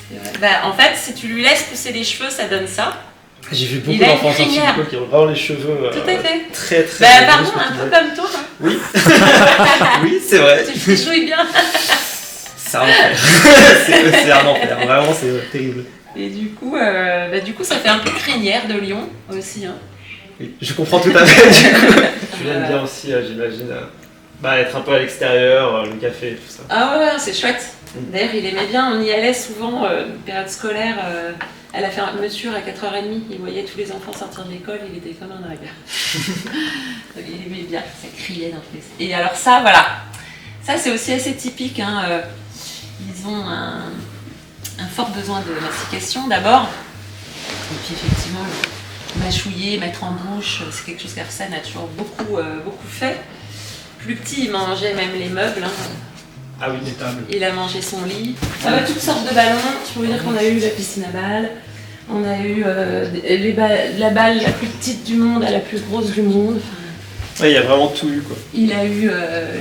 C'est vrai. En fait, si tu lui laisses pousser les cheveux, ça donne ça. J'ai vu beaucoup d'enfants sans Filippo qui ont vraiment les cheveux tout à fait. très très pardon, un peu comme toi. Hein. Oui. Oui, c'est vrai. Tu jouis bien. C'est un enfer. C'est un enfer. Vraiment, c'est terrible. Et du coup, ça fait un peu crinière de lion aussi. Hein. Oui, je comprends tout à fait. Du coup. Tu l'aimes bien aussi, j'imagine. Être un peu à l'extérieur, le café et tout ça. Ah ouais, c'est chouette. D'ailleurs, il aimait bien, on y allait souvent, période scolaire, à la fermeture à 4h30, il voyait tous les enfants sortir de l'école, il était comme un dingue. Donc il aimait bien, ça criait dans tous les... Et alors ça, voilà, ça c'est aussi assez typique, hein. Ils ont un fort besoin de mastication d'abord, et puis effectivement, mâchouiller, mettre en bouche, c'est quelque chose qu'Arsène a toujours beaucoup fait. Plus petit, il mangeait même les meubles. Hein. Ah oui, les tables. Il a mangé son lit. Toutes sortes de ballons. Je peux vous dire qu'on a eu la piscine à balles. On a eu la balle la plus petite du monde à la plus grosse du monde. Ouais, il y a vraiment tout eu quoi. Il a eu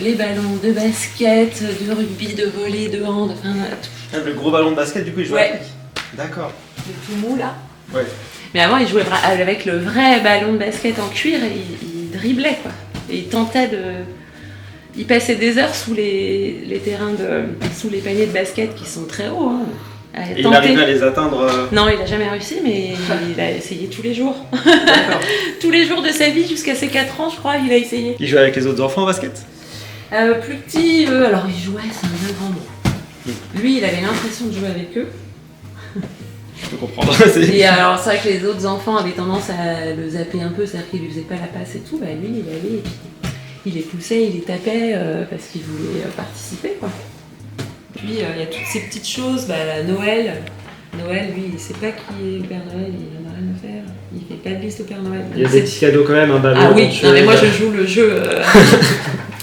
les ballons de basket, de rugby, de volley, de hand, enfin tout. Le gros ballon de basket, du coup, il jouait avec. D'accord. Le tout mou là. Ouais. Mais avant, il jouait avec le vrai ballon de basket en cuir et il driblait quoi. Et il tentait de... Il passait des heures sous les terrains sous les paniers de basket qui sont très hauts. Hein, et il arrivait à les atteindre Non, il n'a jamais réussi, mais il a essayé tous les jours. Tous les jours de sa vie, jusqu'à ses 4 ans, je crois, il a essayé. Il jouait avec les autres enfants au basket Plus petit, alors il jouait, c'est un bien grand mot. Lui, il avait l'impression de jouer avec eux. Je peux comprendre. Et alors, c'est vrai que les autres enfants avaient tendance à le zapper un peu, c'est-à-dire qu'il lui faisait pas la passe et tout. Lui, il allait et puis il les poussait, il les tapait parce qu'il voulait participer, quoi. Puis il y a toutes ces petites choses, Noël. Noël, lui, il sait pas qui est le Père Noël, il en a rien à faire. Il fait pas de liste au Père Noël. Il y a des petits cadeaux quand même, un ballon. Ah oui, non mais moi je joue le jeu.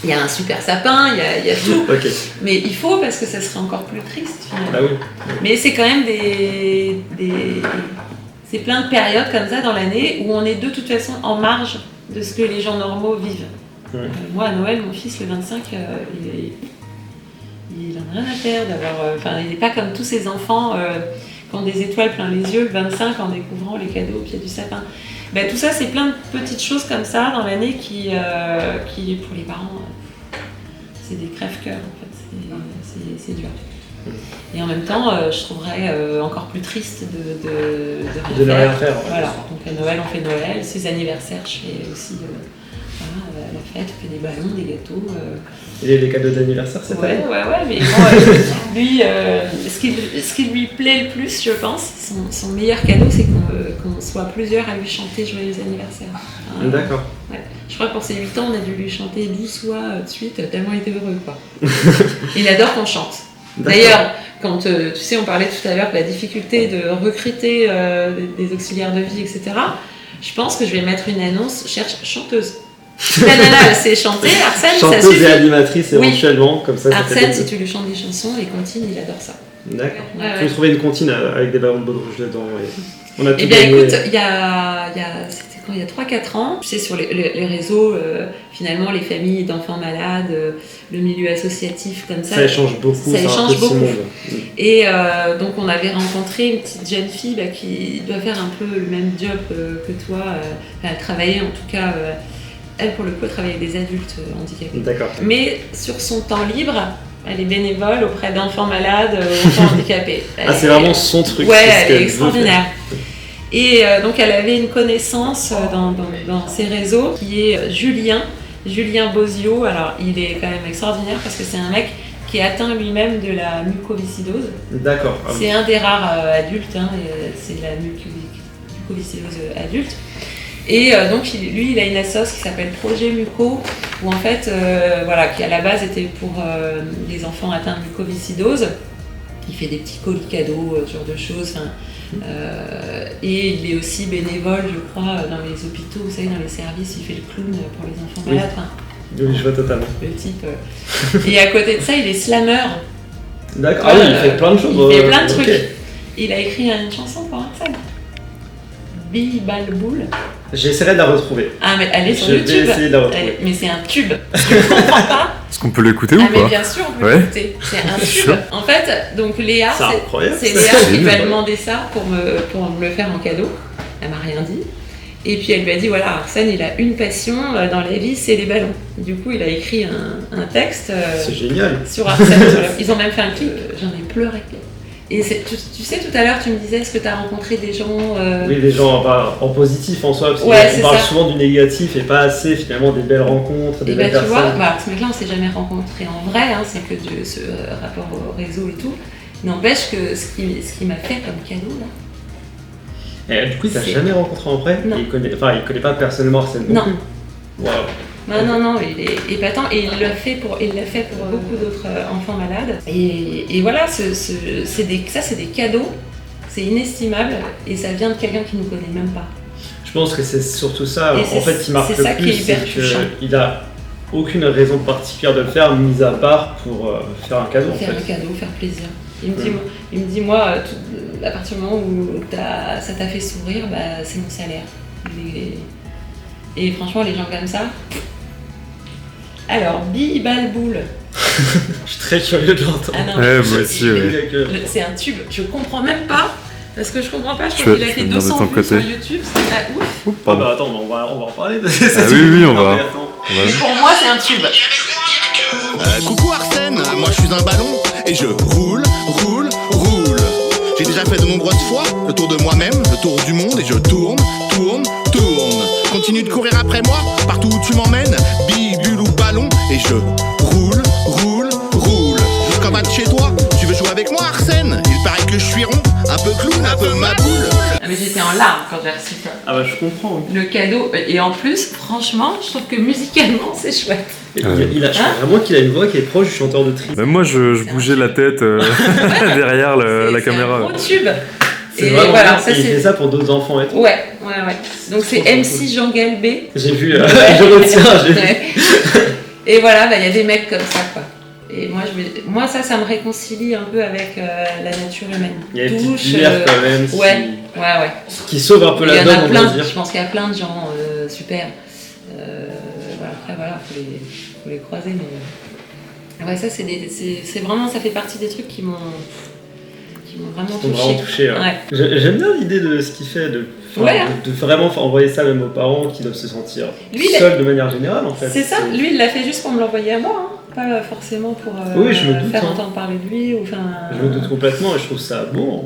Il y a un super sapin, il y a tout. Okay. Mais il faut parce que ça serait encore plus triste finalement. Ah oui. Mais c'est quand même c'est plein de périodes comme ça dans l'année où on est de toute façon en marge de ce que les gens normaux vivent. Moi à Noël, mon fils le 25, il en a rien à faire d'avoir. Il n'est pas comme tous ces enfants qui ont des étoiles plein les yeux le 25 en découvrant les cadeaux au pied du sapin. Tout ça, c'est plein de petites choses comme ça dans l'année qui pour les parents, c'est des crève-cœurs en fait. C'est dur. Et en même temps, je trouverais encore plus triste de ne rien faire. Voilà. Donc à Noël, on fait Noël. Ses anniversaires, je fais aussi la fête, on fait des ballons, des gâteaux. Et les cadeaux d'anniversaire, c'est ouais, mais bon, lui, ce qui lui plaît le plus, je pense, son meilleur cadeau, c'est qu'on soit plusieurs à lui chanter Joyeux anniversaire. D'accord. Ouais. Je crois que pour ses 8 ans, on a dû lui chanter 12 fois de suite, tellement il était heureux, quoi. Il adore qu'on chante. D'ailleurs, quand tu sais, on parlait tout à l'heure de la difficulté de recruter des auxiliaires de vie, etc. Je pense que je vais mettre une annonce, cherche chanteuse. Nana, elle sait chanter, Arsène, chanteuse ça suffit. Et animatrice éventuellement, comme ça. Arsène, si tu lui chantes des chansons, les comptines, il adore ça. D'accord. Tu veux trouver une comptine avec des ballons de baudruche dedans. On a tout Eh bien gagné. écoute, c'était quand il y a 3-4 ans, tu sais, sur les réseaux, finalement, les familles d'enfants malades, le milieu associatif comme ça. Ça échange beaucoup, Ça c'est un échange petit beaucoup. monde. Et donc on avait rencontré une petite jeune fille qui doit faire un peu le même job que toi. Elle travaillait en tout cas, elle pour le coup, elle travaillait avec des adultes handicapés. D'accord. Mais sur son temps libre, elle est bénévole auprès d'enfants malades, enfants handicapés. C'est vraiment son truc. Ouais, c'est ce elle qu'elle est veut extraordinaire. Et donc elle avait une connaissance dans ses réseaux qui est Julien Bozio. Alors il est quand même extraordinaire parce que c'est un mec qui est atteint lui-même de la mucoviscidose. faire. D'accord. C'est un des rares adultes, c'est la mucoviscidose adulte. Et donc lui il a une assoce qui s'appelle Projet Muco, où en fait, qui à la base était pour les enfants atteints de mucoviscidose. Il fait des petits colis cadeaux, ce genre de choses. Et il est aussi bénévole, je crois, dans les hôpitaux, vous savez, dans les services, il fait le clown pour les enfants Oui. malades. Oui, je vois totalement. Le type. Et à côté de ça, il est slammer. D'accord. Ah oui, il fait plein de choses. Il fait plein de ok. trucs. Il a écrit une chanson pour un scène. Bi Bal Boule. J'essaierai de la retrouver. Ah, mais elle est sur Je vais YouTube. essayer de la retrouver. Mais c'est un tube. Je ne comprends pas. Est-ce qu'on peut l'écouter ou Ah, mais pas? bien sûr, on peut Ouais. l'écouter. C'est un tube. Sûr. En fait, donc Léa, C'est incroyable. c'est ça. Léa qui m'a génial. demandé ça pour me le faire en cadeau. Elle m'a rien dit. Et puis elle lui a dit voilà, Arsène, il a une passion dans la vie, c'est les ballons. Du coup, il a écrit un texte C'est génial. sur Arsène. Ils ont même fait un clip. J'en ai pleuré. Et tu sais, tout à l'heure, tu me disais, est-ce que tu as rencontré des gens Oui, les gens en positif en soi, parce Ouais, qu'on c'est parle ça. souvent du négatif et pas assez finalement des belles rencontres, des Et belles bah, tu vois, personnes. ce mec-là, on s'est jamais rencontré en vrai, c'est que ce rapport au réseau et tout. N'empêche que ce qui m'a fait comme cadeau, là, Et du coup, il t'a c'est- jamais rencontré en vrai. Non. Il connaît pas personnellement Arsène. Non. Waouh. Non, il est épatant et il l'a fait pour beaucoup d'autres enfants malades. Et voilà, ça c'est des cadeaux, c'est inestimable et ça vient de quelqu'un qui ne nous connaît même pas. Je pense que c'est surtout ça, Et en fait, qui marque c'est ça le qui est plus, hyper c'est touchant. qu'il a aucune raison particulière de le faire, mis à part pour faire un cadeau en Faire fait. un cadeau, faire plaisir. Il me dit moi, à partir du moment où ça t'a fait sourire, bah, c'est mon salaire. Et franchement, les gens comme ça. Alors, Bi Bal Boule. Je suis très curieux de l'entendre. Ah non, Ouais, moi aussi, ouais. c'est un tube. Je comprends même pas. Parce que je comprends pas, je Je crois vais- qu'il a je fait vais venir de 200 ton vues sur côté. YouTube, c'est pas ouf. Oh, Ah pardon. bah attends, on va en parler. oui, on va. Mais pour moi, c'est un tube. Coucou Arsène, moi je suis un ballon et je roule. J'ai déjà fait de nombreuses fois le tour de moi-même, le tour du monde et je tourne. Continue de courir après moi, partout où tu m'emmènes, bibule ou ballon et je roule. Jusqu'en bas de chez toi, tu veux jouer avec moi Arsène? Il paraît que je suis rond, un peu clown, un peu ma boule. Ah, mais j'étais en larmes quand j'ai reçu ça. Ah bah je comprends. Le cadeau, et en plus, franchement, je trouve que musicalement, c'est chouette. Je trouve vraiment qu'il a une voix qui est proche du chanteur de Tri. Même moi, je bougeais la tête derrière la C'est un caméra. gros tube. C'est Et vraiment voilà, bien, ça et il fait c'est. ça pour d'autres enfants et tout. Ouais. Donc c'est trop MC Jean Galbé. J'ai vu, je retiens, j'ai vu. Ouais. Et voilà, il y a des mecs comme ça, quoi. Et moi ça me réconcilie un peu avec la nature humaine. Il y a une Touche, petite lumière quand même Ouais. qui sauve un peu Il y la en donne, a on va plein, dire. je pense qu'il y a plein de gens super. Après, faut les croiser, mais. Ouais, ça, c'est vraiment, ça fait partie des trucs qui m'ont vraiment Ils m'ont touché. vraiment touché. Ouais. J'aime bien l'idée de ce qu'il fait, de vraiment envoyer ça même aux parents qui doivent se sentir Lui, seuls de manière générale en fait. C'est ça, lui il l'a fait juste pour me l'envoyer à moi, pas forcément pour Oui, je me doute, faire hein. entendre parler de lui. Je me doute complètement et je trouve ça bon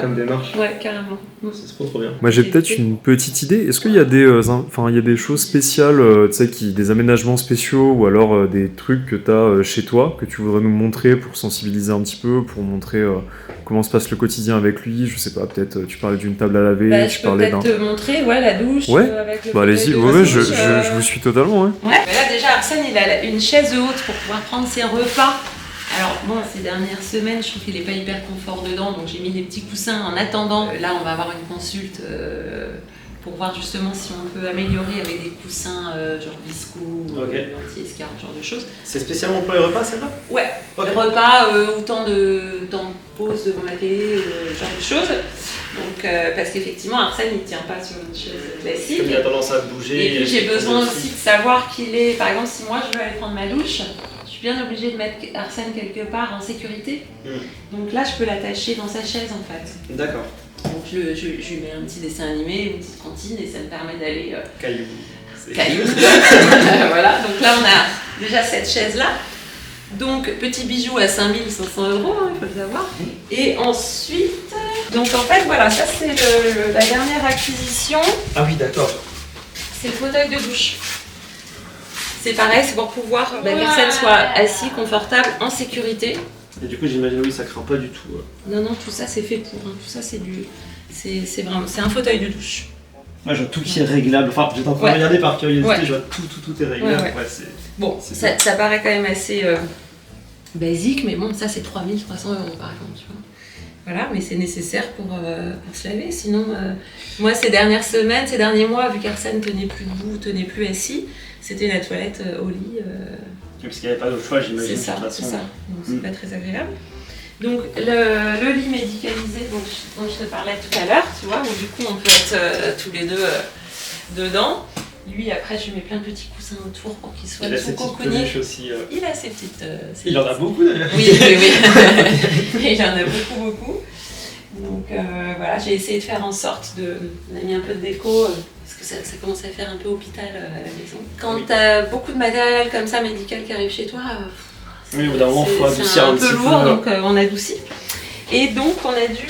comme démarche. Ouais, carrément. C'est trop bien. Moi j'ai peut-être une petite idée. Est-ce qu'il y a des choses spéciales, des aménagements spéciaux ou alors des trucs que tu as chez toi que tu voudrais nous montrer pour sensibiliser un petit peu, pour montrer comment se passe le quotidien avec lui? Je sais pas, peut-être tu parlais d'une table à laver, Je tu peux parlais peut-être d'un. te montrer la douche Ouais. avec le Bah allez-y, fauteuil de ouais, douche, je vous suis totalement. Ouais. Ouais, mais là déjà Arsène il a une chaise haute pour pouvoir prendre ses repas. Alors bon, ces dernières semaines, je trouve qu'il n'est pas hyper confort dedans, donc j'ai mis des petits coussins en attendant. Là, on va avoir une consulte pour voir justement si on peut améliorer avec des coussins genre visco ou anti-escarre, ce genre de choses. C'est spécialement pour les repas celle-là? Ouais, Ok. le repas, autant pose devant la télé, ce genre de choses. Donc, parce qu'effectivement, Arsène, il ne tient pas sur une chaise classique. Comme il a tendance à bouger. Et puis j'ai besoin aussi de savoir qu'il est, par exemple, si moi je veux aller prendre ma douche, je suis bien obligée de mettre Arsène quelque part en sécurité. Donc là, je peux l'attacher dans sa chaise en fait. D'accord. Donc je lui mets un petit dessin animé, une petite cantine et ça me permet d'aller Caillou. caillou. Voilà, donc là on a déjà cette chaise-là. Donc petit bijou à 5500 €, hein, il faut le savoir. Et ensuite, donc en fait voilà, ça c'est la dernière acquisition. Ah oui, d'accord. C'est le fauteuil de douche. C'est pareil, c'est pour pouvoir que la personne soit assise, confortable, en sécurité. Et du coup, j'imagine, oui, ça craint pas du tout. Non, non, tout ça c'est fait pour. Hein. Tout ça c'est vraiment, c'est un fauteuil de douche. Moi, je vois tout qui est réglable. Enfin, j'étais en train de regarder par curiosité, Ouais. je vois tout est réglable. Ouais. C'est... Bon, C'est ça paraît quand même assez basique, mais bon, ça c'est 3300 € par exemple, tu vois. Voilà, mais c'est nécessaire pour se laver. Sinon, moi ces dernières semaines, ces derniers mois, vu qu'Arsène tenait plus debout, tenait plus assis, c'était la toilette au lit. Parce qu'il n'y avait pas d'autre choix, j'imagine. C'est ça, de toute c'est façon. ça. Donc c'est pas très agréable. Donc le lit médicalisé dont je te parlais tout à l'heure, tu vois, où du coup on peut être tous les deux dedans. Lui, après, je lui mets plein de petits coussins autour pour qu'il soit Il a tout ses petites cocooné. peluches aussi. Il a ses petites... Il en a beaucoup d'ailleurs. Oui. Il en a beaucoup. Donc voilà, j'ai essayé de faire en sorte on a mis un peu de déco, parce que ça commence à faire un peu hôpital à la maison. Quand t'as beaucoup de matériel comme ça, médical, qui arrive chez toi, Oui, au bout d'un moment, il faut adoucir c'est un peu petit lourd, peu. donc on adoucit. Et donc on a dû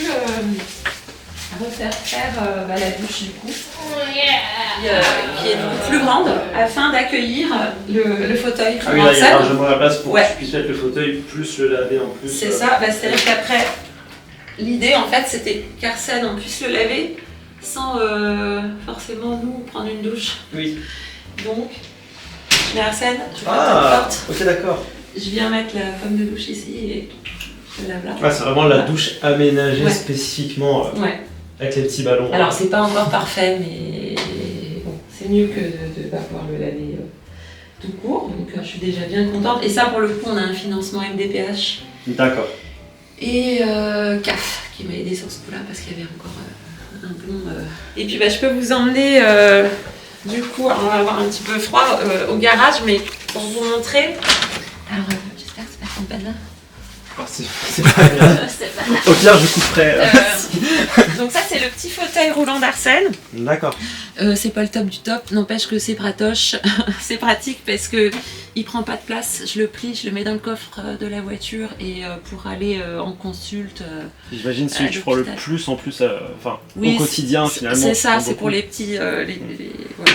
refaire la douche du coup, qui est donc plus grande, afin d'accueillir le fauteuil. Ah oui, là, il y a Arsène. largement la place pour Ouais. que tu puisses mettre le fauteuil, plus le laver en plus. C'est ça, c'est-à-dire qu'après, l'idée en fait c'était qu'Arsène on puisse le laver sans forcément nous prendre une douche. Oui. Donc, je mets Arsène, je ferme Ah, la porte, ok, d'accord. je viens mettre la pomme de douche ici et je le lave là. Ouais, c'est vraiment la douche aménagée Ouais. spécifiquement Ouais. avec les petits ballons. Alors c'est pas encore parfait, mais bon, c'est mieux que de ne pas pouvoir le laver tout court. Donc je suis déjà bien contente. Et ça pour le coup on a un financement MDPH D'accord. et CAF qui m'a aidé sur ce coup-là parce qu'il y avait encore un plomb. Et puis je peux vous emmener du coup, on va avoir un petit peu froid au garage, mais pour vous montrer. Alors j'espère que c'est pas trop banal. Oh, c'est pas grave. C'est banal. Au pire, je couperai. Donc ça c'est le petit fauteuil roulant d'Arsène. D'accord. C'est pas le top du top, n'empêche que c'est pratoche, c'est pratique parce que il prend pas de place, je le plie, je le mets dans le coffre de la voiture et pour aller en consulte. J'imagine celui que tu prends le l'hôpital. plus en plus Oui, au quotidien finalement. C'est ça, prends c'est beaucoup. pour les petits. Voilà.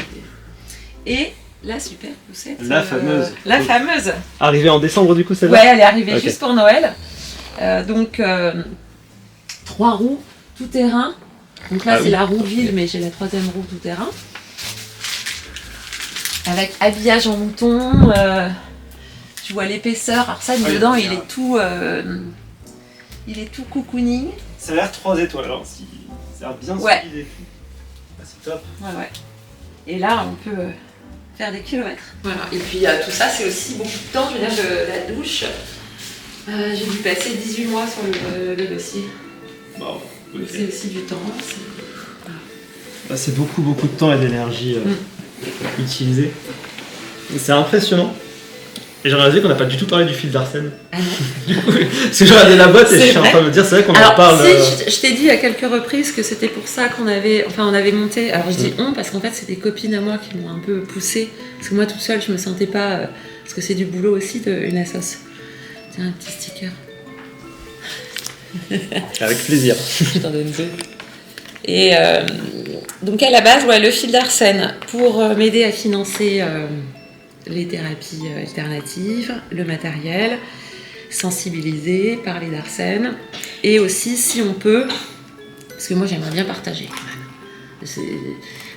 Et la super poussette. La fameuse. La fameuse. Arrivé en décembre du coup Ouais, celle-là. elle est arrivée Ok. juste pour Noël. Donc 3 roues tout terrain. Donc là Ah c'est oui. la roue ville, mais j'ai la 3e roue tout terrain. Avec habillage en mouton. Tu vois l'épaisseur. Arsène Oui, dedans, c'est il est tout cocooning. Ça a l'air 3 étoiles. Alors, ça a l'air bien Ouais. solide et tout. Ah, c'est top. Ouais. Et là, on peut faire des kilomètres. Voilà. Et puis tout ça, c'est aussi beaucoup de temps. Je veux dire, la douche. J'ai dû passer 18 mois sur le dossier. Bon, ok. C'est aussi du temps. Bah, c'est beaucoup de temps et d'énergie utilisée. Et c'est impressionnant. Et j'ai réalisé qu'on n'a pas du tout parlé du fil d'Arsène. Ah non. Du coup, parce que j'ai regardé la boîte et C'est je suis en vrai. train de me dire, c'est vrai qu'on en Alors, parle. si, je t'ai dit à quelques reprises que c'était pour ça on avait monté. Alors, je dis on parce qu'en fait, c'est des copines à moi qui m'ont un peu poussée. Parce que moi, toute seule, je me sentais pas. Parce que c'est du boulot aussi, une assoce. Tiens, un petit sticker. Avec plaisir. Je t'en donne deux. Et donc, à la base, le fil d'Arsène pour m'aider à financer les thérapies alternatives, le matériel, sensibiliser, parler d'Arsène, et aussi, si on peut, parce que moi j'aimerais bien partager quand même.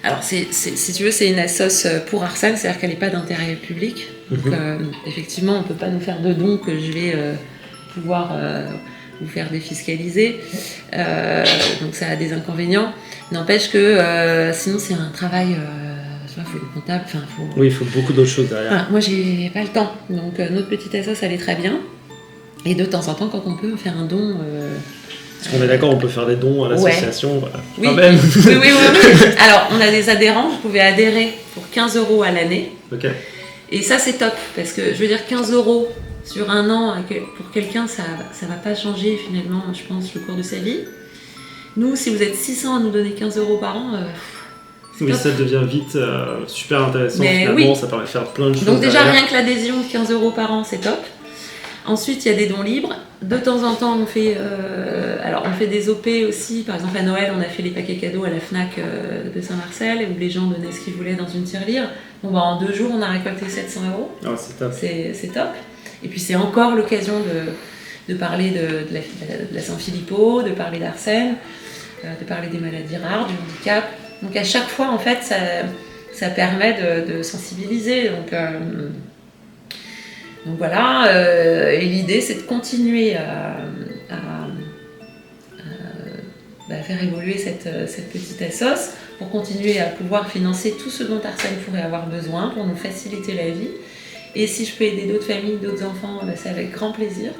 Alors, si tu veux, c'est une assoce pour Arsène, c'est-à-dire qu'elle n'est pas d'intérêt public. Donc, effectivement, on ne peut pas nous faire de dons que je vais pouvoir vous faire défiscaliser. Donc, ça a des inconvénients. N'empêche que sinon, c'est un travail. Il faut le comptable, Oui, il faut beaucoup d'autres choses derrière. Voilà, moi j'ai pas le temps, donc notre petite assoce elle est très bien. Et de temps en temps, quand on peut, faire un don. Parce qu'on est d'accord, on peut faire des dons à l'association. Voilà. Oui. Quand même. Oui. Alors, on a des adhérents, vous pouvez adhérer pour 15 € à l'année. Ok. Et ça, c'est top, parce que je veux dire, 15 € sur un an, pour quelqu'un, ça va pas changer finalement, je pense, le cours de sa vie. Nous, si vous êtes 600 à nous donner 15 € par an, oui, ça devient vite super intéressant. Mais finalement, oui. ça permet de faire plein de choses. Donc déjà, derrière. rien que l'adhésion de 15 € par an, c'est top. Ensuite, il y a des dons libres. De temps en temps, on fait des OP aussi. Par exemple, à Noël, on a fait les paquets cadeaux à la FNAC de Saint-Marcel, où les gens donnaient ce qu'ils voulaient dans une tirelire. Bon, en 2 jours, on a récolté 700 €. Ah, c'est top. C'est top. Et puis, c'est encore l'occasion de parler de la Saint-Philippo, de parler d'Arsène, de parler des maladies rares, du handicap. Donc, à chaque fois, en fait, ça permet de sensibiliser. Donc voilà, et l'idée c'est de continuer à faire évoluer cette petite assoce pour continuer à pouvoir financer tout ce dont Arsène pourrait avoir besoin pour nous faciliter la vie. Et si je peux aider d'autres familles, d'autres enfants, c'est avec grand plaisir.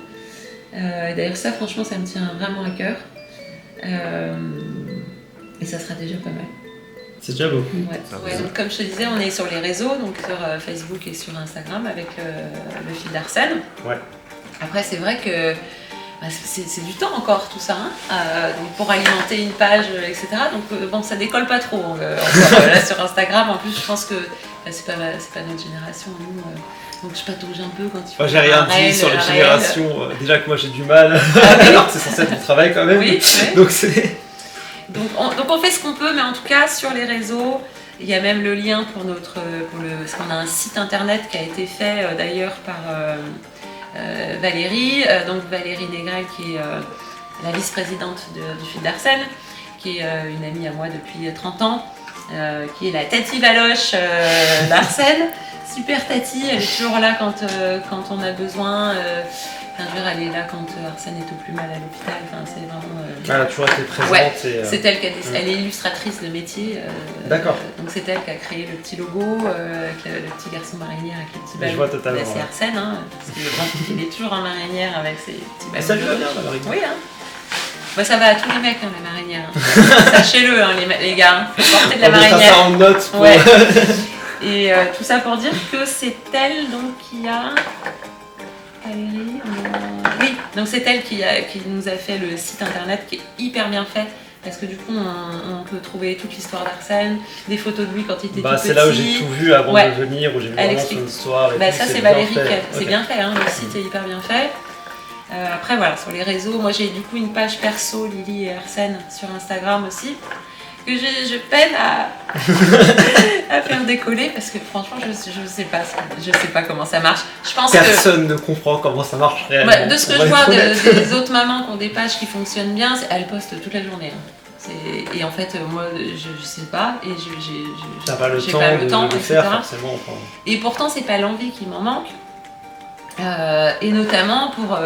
D'ailleurs ça franchement ça me tient vraiment à cœur. Et ça sera déjà pas mal. C'est déjà beaucoup. Ouais, donc comme je te disais, on est sur les réseaux, donc sur Facebook et sur Instagram avec le fil d'Arsène. Ouais. Après, c'est vrai que c'est du temps encore tout ça, donc pour alimenter une page, etc. Donc bon, ça décolle pas trop encore, là sur Instagram. En plus, je pense que c'est pas notre génération, nous. Donc je patauge un peu quand tu fais j'ai rien dit sur les générations. Déjà que moi j'ai du mal, alors que c'est censé être mon travail quand même. Oui. Donc c'est. Donc on fait ce qu'on peut, mais en tout cas sur les réseaux, il y a même le lien parce qu'on a un site internet qui a été fait d'ailleurs par Valérie, donc Valérie Négrel qui est la vice-présidente du fil d'Arsène, qui est une amie à moi depuis 30 ans, qui est la Tati Valoche d'Arsène. Super Tati, elle est toujours là quand on a besoin. Elle est là quand Arsène est au plus mal à l'hôpital. C'est vraiment. Elle a toujours été présente. Ouais, et, c'est elle elle est illustratrice de métier. D'accord. Donc c'est elle qui a créé le petit logo, avec le petit garçon marinière avec les petits ballons. Je vois totalement. C'est Arsène, parce qu'il est toujours en marinière avec ses petits ballons. Ça lui va bien la marinière. Oui, ça va à tous les mecs, les marinières. Sachez-le, les gars. Faut porter de la On mettra marinière. ça en note. Pour... Ouais. Et tout ça pour dire que c'est elle donc qui a. Valérie, oui, donc c'est elle qui nous a fait le site internet qui est hyper bien fait parce que du coup on peut trouver toute l'histoire d'Arsène, des photos de lui quand il était tout petit. C'est là où j'ai tout vu avant de venir, où j'ai vu vraiment son histoire. Et ça c'est Valérie qui a... C'est bien fait, le site est hyper bien fait. Après voilà, sur les réseaux, moi j'ai du coup une page perso Lily et Arsène sur Instagram aussi, que je peine à faire décoller parce que franchement je sais pas comment ça marche. Je pense personne ne comprend comment ça marche réellement. De ce que je vois des autres mamans qui ont des pages qui fonctionnent bien, elles postent toute la journée. Et en fait moi je sais pas et j'ai pas le temps de le faire forcément. Enfin. Et pourtant c'est pas l'envie qui m'en manque. Et notamment pour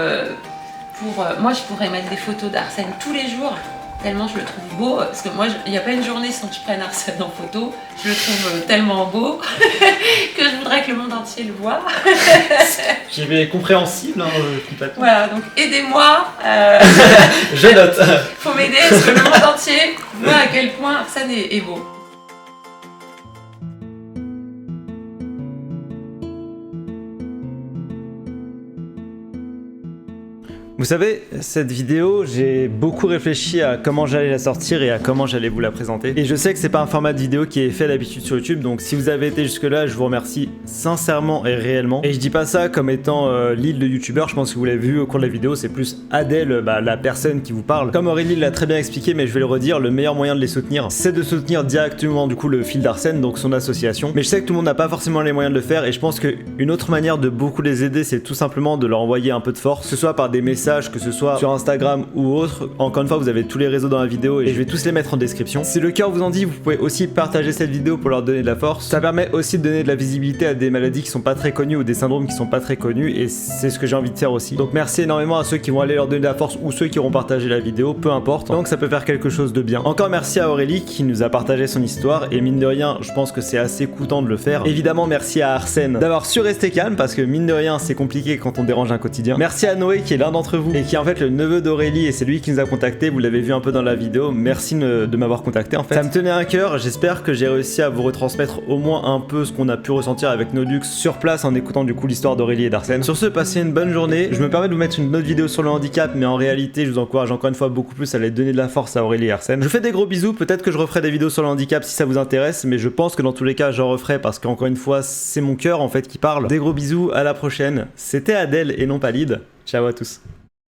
moi je pourrais mettre des photos d'Arsène tous les jours. Tellement je le trouve beau, parce que moi, il n'y a pas une journée sans que je prenne Arsène en photo. Je le trouve tellement beau que je voudrais que le monde entier le voie. J'ai compréhensible, complètement. Voilà, donc aidez-moi. Je note. Faut m'aider, parce que le monde entier voit à quel point Arsène est beau. Vous savez, cette vidéo, j'ai beaucoup réfléchi à comment j'allais la sortir et à comment j'allais vous la présenter. Et je sais que c'est pas un format de vidéo qui est fait d'habitude sur YouTube, donc si vous avez été jusque là, je vous remercie sincèrement et réellement. Et je dis pas ça comme étant l'île de youtubeur, je pense que vous l'avez vu au cours de la vidéo, c'est plus Adèle, la personne qui vous parle. Comme Aurélie l'a très bien expliqué, mais je vais le redire, le meilleur moyen de les soutenir, c'est de soutenir directement du coup le fil d'Arsène, donc son association. Mais je sais que tout le monde n'a pas forcément les moyens de le faire, et je pense qu'une autre manière de beaucoup les aider, c'est tout simplement de leur envoyer un peu de force, que ce soit par des messages message, que ce soit sur Instagram ou autre. Encore une fois, vous avez tous les réseaux dans la vidéo et je vais tous les mettre en description. Si le cœur vous en dit, vous pouvez aussi partager cette vidéo pour leur donner de la force. Ça permet aussi de donner de la visibilité à des maladies qui sont pas très connues ou des syndromes qui sont pas très connus, et c'est ce que j'ai envie de faire aussi. Donc merci énormément à ceux qui vont aller leur donner de la force ou ceux qui auront partagé la vidéo, peu importe. Donc ça peut faire quelque chose de bien. Encore merci à Aurélie qui nous a partagé son histoire, et mine de rien, je pense que c'est assez coûtant de le faire. Évidemment, merci à Arsène d'avoir su rester calme parce que mine de rien, c'est compliqué quand on dérange un quotidien. Merci à Noé qui est l'un d'entre vous et qui est en fait le neveu d'Aurélie, et c'est lui qui nous a contacté. Vous l'avez vu un peu dans la vidéo. Merci de m'avoir contacté en fait. Ça me tenait à cœur. J'espère que j'ai réussi à vous retransmettre au moins un peu ce qu'on a pu ressentir avec Nodux sur place en écoutant du coup l'histoire d'Aurélie et d'Arsène. Sur ce, passez une bonne journée. Je me permets de vous mettre une autre vidéo sur le handicap, mais en réalité, je vous encourage encore une fois beaucoup plus à aller donner de la force à Aurélie et Arsène. Je vous fais des gros bisous. Peut-être que je referai des vidéos sur le handicap si ça vous intéresse, mais je pense que dans tous les cas, j'en referai parce qu'encore une fois, c'est mon cœur en fait qui parle. Des gros bisous, à la prochaine. C'était Adèle et non pas Lyd. Ciao à tous.